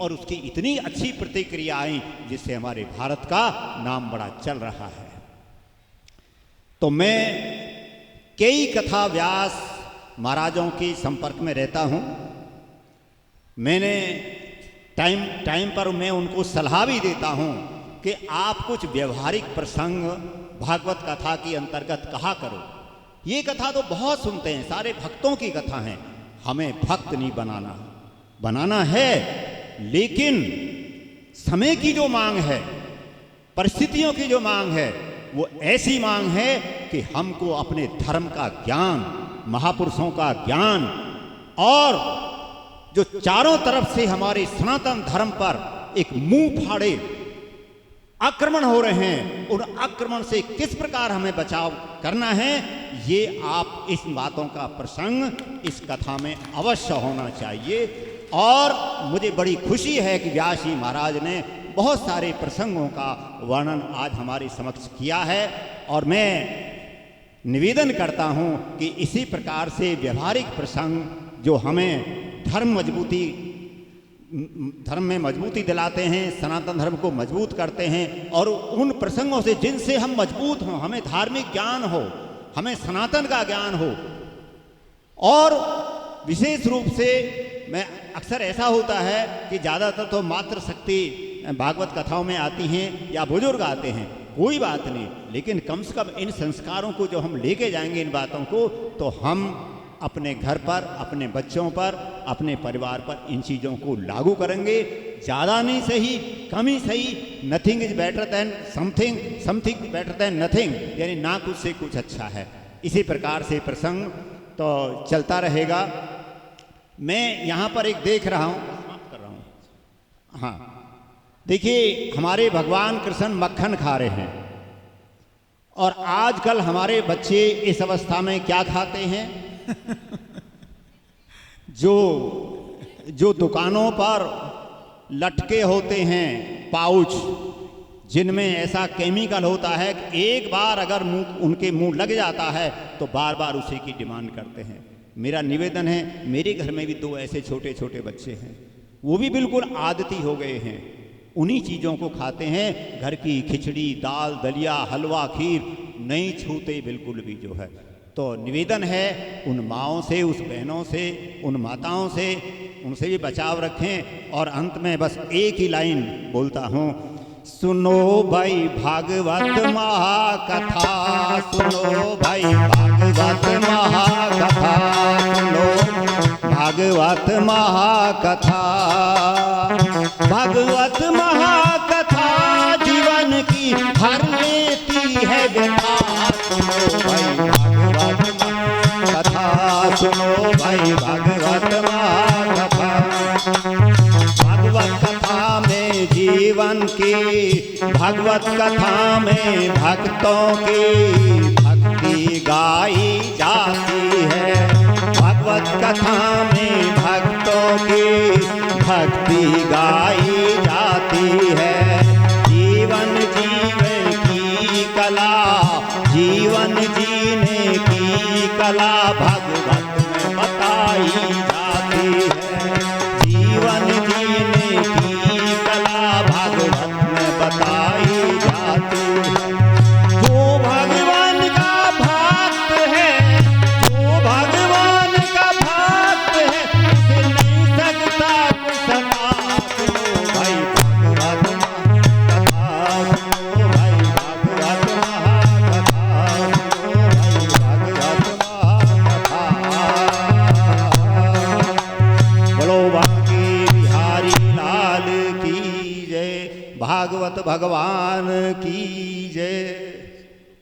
और उसकी इतनी अच्छी प्रतिक्रिया आई जिससे हमारे भारत का नाम बड़ा चल रहा है। तो मैं कई कथा व्यास महाराजों के संपर्क में रहता हूँ। मैंने टाइम पर मैं उनको सलाह भी देता हूँ कि आप कुछ व्यवहारिक प्रसंग भागवत कथा के अंतर्गत कहा करो। ये कथा तो बहुत सुनते हैं, सारे भक्तों की कथा है। हमें भक्त नहीं बनाना है, लेकिन समय की जो मांग है, परिस्थितियों की जो मांग है, वो ऐसी मांग है कि हमको अपने धर्म का ज्ञान, महापुरुषों का ज्ञान, और जो चारों तरफ से हमारे सनातन धर्म पर एक मुंह फाड़े आक्रमण हो रहे हैं, उन आक्रमण से किस प्रकार हमें बचाव करना है, ये आप इस बातों का प्रसंग इस कथा में अवश्य होना चाहिए। और मुझे बड़ी खुशी है कि व्यास जी महाराज ने बहुत सारे प्रसंगों का वर्णन आज हमारे समक्ष किया है। और मैं निवेदन करता हूँ कि इसी प्रकार से व्यवहारिक प्रसंग जो हमें धर्म में मजबूती दिलाते हैं, सनातन धर्म को मजबूत करते हैं, और उन प्रसंगों से जिनसे हम मजबूत हों, हमें धार्मिक ज्ञान हो, हमें सनातन का ज्ञान हो। और विशेष रूप से मैं अक्सर ऐसा होता है कि ज़्यादातर तो मातृ शक्ति भागवत कथाओं में आती हैं या बुजुर्ग आते हैं, कोई बात नहीं, लेकिन कम से कम इन संस्कारों को जो हम लेके जाएंगे, इन बातों को, तो हम अपने घर पर, अपने बच्चों पर, अपने परिवार पर इन चीज़ों को लागू करेंगे। ज़्यादा नहीं सही, कम ही सही। Nothing is better than something, something better than nothing, यानी ना कुछ से कुछ अच्छा है। इसी प्रकार से प्रसंग तो चलता रहेगा। मैं यहाँ पर एक देख रहा हूँ, समाप्त कर रहा हूँ। हाँ, देखिए, हमारे भगवान कृष्ण मक्खन खा रहे हैं, और आजकल हमारे बच्चे इस अवस्था में क्या खाते हैं जो दुकानों पर लटके होते हैं पाउच, जिनमें ऐसा केमिकल होता है कि एक बार अगर उनके मुंह लग जाता है तो बार बार उसी की डिमांड करते हैं। मेरा निवेदन है, मेरे घर में भी 2 ऐसे छोटे छोटे बच्चे हैं, वो भी बिल्कुल आदती हो गए हैं, उन्हीं चीज़ों को खाते हैं। घर की खिचड़ी, दाल, दलिया, हलवा, खीर नहीं छूते बिल्कुल भी जो है। तो निवेदन है उन माँओं से, उस बहनों से, उन माताओं से, उनसे भी बचाव रखें। और अंत में बस एक ही लाइन बोलता हूँ, सुनो भाई भागवत महाकथा, सुनो भाई भागवत महाकथा, सुनो भागवत महाकथा। भागवत महाकथा जीवन की हर लेती है व्यथा। सुनो भाई भागवत कथा, सुनो भाई भागवत महाकथा। भागवत कथा में जीवन की, भागवत कथा में भक्तों की भक्ति गाई जाती है। भागवत कथा में भक्तों की भक्ति गाई जाती है। जीवन जीने की कला, जीवन जीने की कला भागवत में बताई जाती है। जीवन जीने की कला भागवत में बताई जाती है। जो भगवान का भक्त है, जो भगवान का भक्त है, उसे नहीं सकता कोई सता। सुनो भाई भागवत कथा, सुनो भाई भागवत महाकथा, सुनो भाई भागवत महाकथा। बोलो बांके बिहारी लाल की जय, भागवत भगवान की जय।